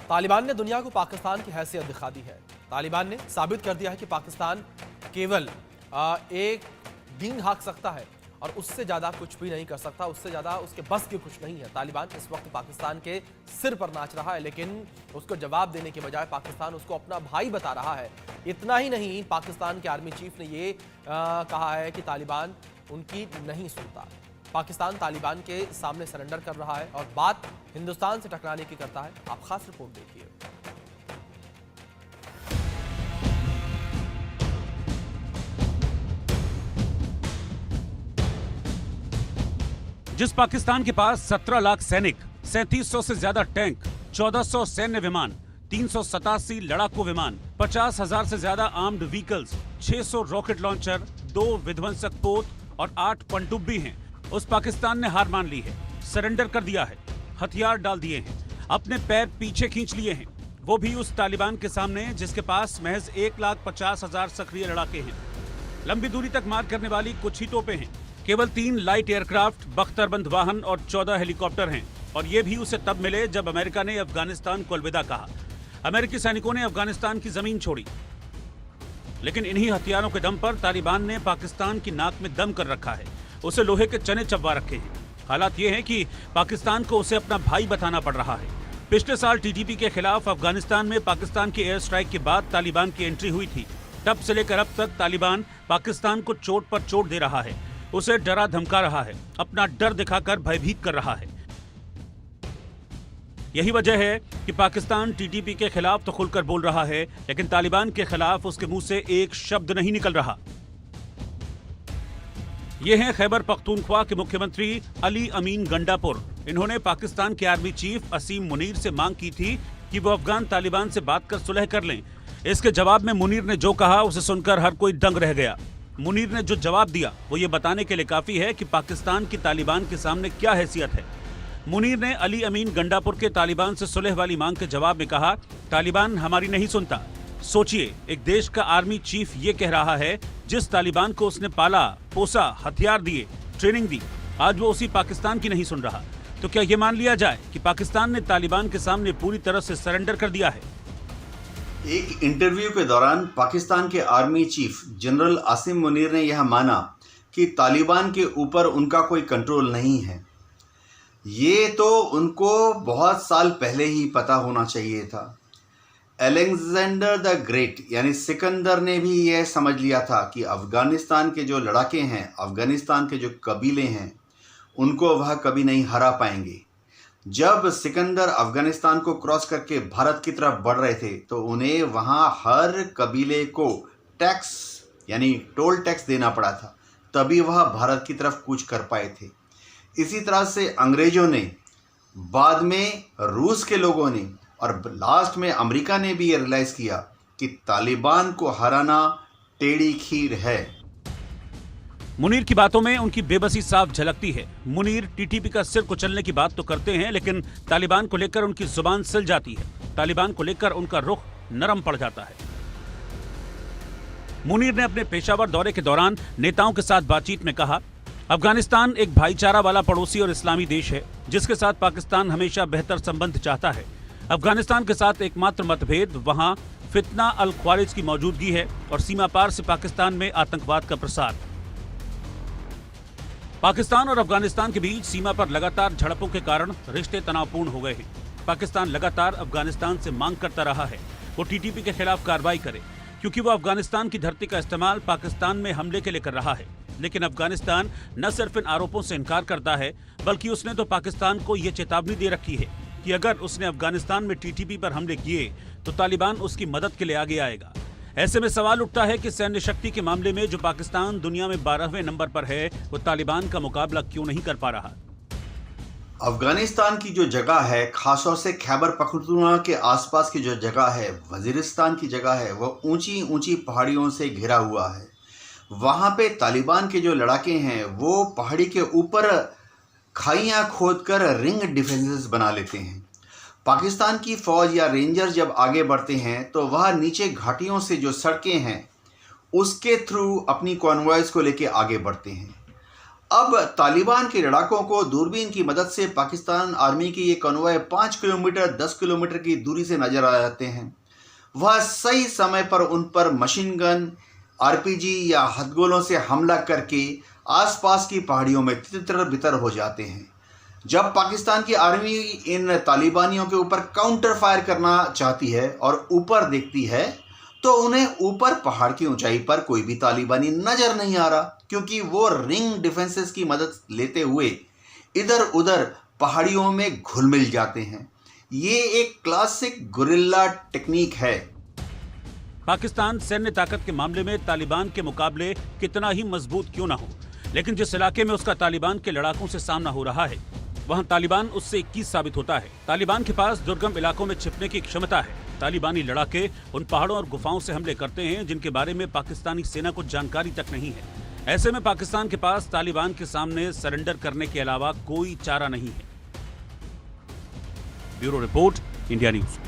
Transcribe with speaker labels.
Speaker 1: तालिबान ने दुनिया को पाकिस्तान की हैसियत दिखा दी है। तालिबान ने साबित कर दिया है कि पाकिस्तान केवल एक डींग हाँक सकता है और उससे ज़्यादा कुछ भी नहीं कर सकता, उससे ज़्यादा उसके बस की कुछ नहीं है। तालिबान इस वक्त पाकिस्तान के सिर पर नाच रहा है, लेकिन उसको जवाब देने के बजाय पाकिस्तान उसको अपना भाई बता रहा है। इतना ही नहीं, पाकिस्तान के आर्मी चीफ ने ये कहा है कि तालिबान उनकी नहीं सुनता। पाकिस्तान तालिबान के सामने सरेंडर कर रहा है और बात हिंदुस्तान से टकराने की करता है। आप खास रिपोर्ट देखिए।
Speaker 2: जिस पाकिस्तान के पास 17 लाख सैनिक, 3700 से ज्यादा टैंक, 1400 सैन्य विमान, 387 लड़ाकू विमान, 50,000 से ज्यादा आर्म्ड व्हीकल्स, 600 रॉकेट लॉन्चर, 2 विध्वंसक पोत और 8 पनडुब्बी हैं, उस पाकिस्तान ने हार मान ली है, सरेंडर कर दिया है, हथियार डाल दिए हैं, अपने पैर पीछे खींच लिए हैं, वो भी उस तालिबान के सामने जिसके पास महज 1,50,000 सक्रिय लड़ाके हैं। लंबी दूरी तक मार करने वाली कुछ ही तोपें हैं, केवल 3 लाइट एयरक्राफ्ट, बख्तरबंद वाहन और 14 हेलीकॉप्टर हैं। और ये भी उसे तब मिले जब अमेरिका ने अफगानिस्तान को अलविदा कहा। अमेरिकी सैनिकों ने अफगानिस्तान की जमीन छोड़ी, लेकिन इन्हीं हथियारों के दम पर तालिबान ने पाकिस्तान की नाक में दम कर रखा है, उसे लोहे के चने चबवा रखे हैं। हालात ये हैं कि पाकिस्तान को उसे अपना भाई बताना पड़ रहा है। पिछले साल टीटीपी के खिलाफ अफगानिस्तान में पाकिस्तान की एयर स्ट्राइक के बाद तालिबान की एंट्री हुई थी। तब से लेकर अब तक तालिबान पाकिस्तान को चोट पर चोट दे रहा है, उसे डरा धमका रहा है, अपना डर दिखाकर भयभीत कर रहा है। यही वजह है कि पाकिस्तान टीटीपी के खिलाफ तो खुलकर बोल रहा है, लेकिन तालिबान के खिलाफ उसके मुंह से एक शब्द नहीं निकल रहा। ये हैं खैबर पख्तूनख्वा के मुख्यमंत्री अली अमीन गंडापुर। इन्होंने पाकिस्तान के आर्मी चीफ असीम मुनीर से मांग की थी कि वो अफगान तालिबान से बात कर सुलह कर लें। इसके जवाब में मुनीर ने जो कहा उसे सुनकर हर कोई दंग रह गया। मुनीर ने जो जवाब दिया वो ये बताने के लिए काफी है कि पाकिस्तान की तालिबान के सामने क्या हैसियत है। मुनीर ने अली अमीन गंडापुर के तालिबान से सुलह वाली मांग के जवाब में कहा, तालिबान हमारी नहीं सुनता। सोचिए, एक देश का आर्मी चीफ ये कह रहा है, जिस तालिबान को उसने पाला पोसा, हथियार दिए, ट्रेनिंग दी, आज वो उसी पाकिस्तान की नहीं सुन रहा। तो क्या ये मान लिया जाए कि पाकिस्तान ने तालिबान के सामने पूरी तरह से सरेंडर कर दिया है?
Speaker 3: एक इंटरव्यू के दौरान पाकिस्तान के army chief general Asim Munir ने यह माना कि तालिबान के ऊपर उनका कोई कंट्रोल नहीं है। ये तो उनको बहुत साल पहले ही पता होना चाहिए था। अलेक्जेंडर द ग्रेट यानी सिकंदर ने भी यह समझ लिया था कि अफगानिस्तान के जो लड़ाके हैं, अफगानिस्तान के जो कबीले हैं, उनको वह कभी नहीं हरा पाएंगे। जब सिकंदर अफगानिस्तान को क्रॉस करके भारत की तरफ बढ़ रहे थे तो उन्हें वहाँ हर कबीले को टैक्स यानी टोल टैक्स देना पड़ा था, तभी वह भारत की तरफ कूच कर पाए थे। इसी तरह से अंग्रेजों ने, बाद में रूस के लोगों ने और लास्ट में अमेरिका ने भी ये रियलाइज़ किया कि तालिबान को हराना टेढ़ी खीर है।
Speaker 2: मुनीर की बातों में उनकी बेबसी साफ झलकती है। मुनीर टीटीपी का सिर कुचलने की बात तो करते हैं, लेकिन तालिबान को लेकर उनकी जुबान सिल जाती है, तालिबान को लेकर उनका रुख नरम पड़ जाता है। मुनीर ने अपने पेशावर दौरे के दौरान नेताओं के साथ बातचीत में कहा, अफगानिस्तान एक भाईचारा वाला पड़ोसी और इस्लामी देश है, जिसके साथ पाकिस्तान हमेशा बेहतर संबंध चाहता है। अफगानिस्तान के साथ एकमात्र मतभेद वहां फितना अल ख्वारिज की मौजूदगी है और सीमा पार से पाकिस्तान में आतंकवाद का प्रसार। पाकिस्तान और अफगानिस्तान के बीच सीमा पर लगातार झड़पों के कारण रिश्ते तनावपूर्ण हो गए हैं। पाकिस्तान लगातार अफगानिस्तान से मांग करता रहा है वो टीटीपी के खिलाफ कार्रवाई करे, क्योंकि वो अफगानिस्तान की धरती का इस्तेमाल पाकिस्तान में हमले के लिए कर रहा है। लेकिन अफगानिस्तान न सिर्फ इन आरोपों से इनकार करता है, बल्कि उसने तो पाकिस्तान को ये चेतावनी दे रखी है कि अगर उसने अफगानिस्तान में टीटीपी पर हमले किए तो तालिबान उसकी मदद के लिए आगे आएगा। ऐसे में सवाल उठता है कि सैन्य शक्ति के मामले में जो पाकिस्तान दुनिया में 12वें नंबर पर है, वो तालिबान का मुकाबला क्यों नहीं कर पा रहा?
Speaker 3: अफगानिस्तान की जो जगह है, खासतौर से खैबर पख्तूनख्वा के आसपास की जो जगह है, वजीरिस्तान की जगह है, वह ऊंची ऊंची पहाड़ियों से घिरा हुआ है। वहाँ पे तालिबान के जो लड़ाके हैं वो पहाड़ी के ऊपर खाइयाँ खोदकर रिंग डिफेंसेस बना लेते हैं। पाकिस्तान की फ़ौज या रेंजर जब आगे बढ़ते हैं तो वह नीचे घाटियों से जो सड़कें हैं उसके थ्रू अपनी कॉन्वॉयज़ को लेके आगे बढ़ते हैं। अब तालिबान के लड़ाकों को दूरबीन की मदद से पाकिस्तान आर्मी की ये कॉन्वॉय 5 किलोमीटर 10 किलोमीटर की दूरी से नजर आ जाते हैं। वह सही समय पर उन पर मशीन गन, आरपीजी या हथगोलों से हमला करके आसपास की पहाड़ियों में तितर बितर हो जाते हैं। जब पाकिस्तान की आर्मी इन तालिबानियों के ऊपर काउंटर फायर करना चाहती है और ऊपर देखती है तो उन्हें ऊपर पहाड़ की ऊंचाई पर कोई भी तालिबानी नजर नहीं आ रहा, क्योंकि वो रिंग डिफेंसेस की मदद लेते हुए इधर उधर पहाड़ियों में घुल मिल जाते हैं। ये एक क्लासिक गुरिल्ला टेक्निक है।
Speaker 2: पाकिस्तान सैन्य ताकत के मामले में तालिबान के मुकाबले कितना ही मजबूत क्यों ना हो, लेकिन जिस इलाके में उसका तालिबान के लड़ाकों से सामना हो रहा है वहां तालिबान उससे 21 साबित होता है। तालिबान के पास दुर्गम इलाकों में छिपने की क्षमता है। तालिबानी लड़ाके उन पहाड़ों और गुफाओं से हमले करते हैं जिनके बारे में पाकिस्तानी सेना को जानकारी तक नहीं है। ऐसे में पाकिस्तान के पास तालिबान के सामने सरेंडर करने के अलावा कोई चारा नहीं है। Bureau report, India news.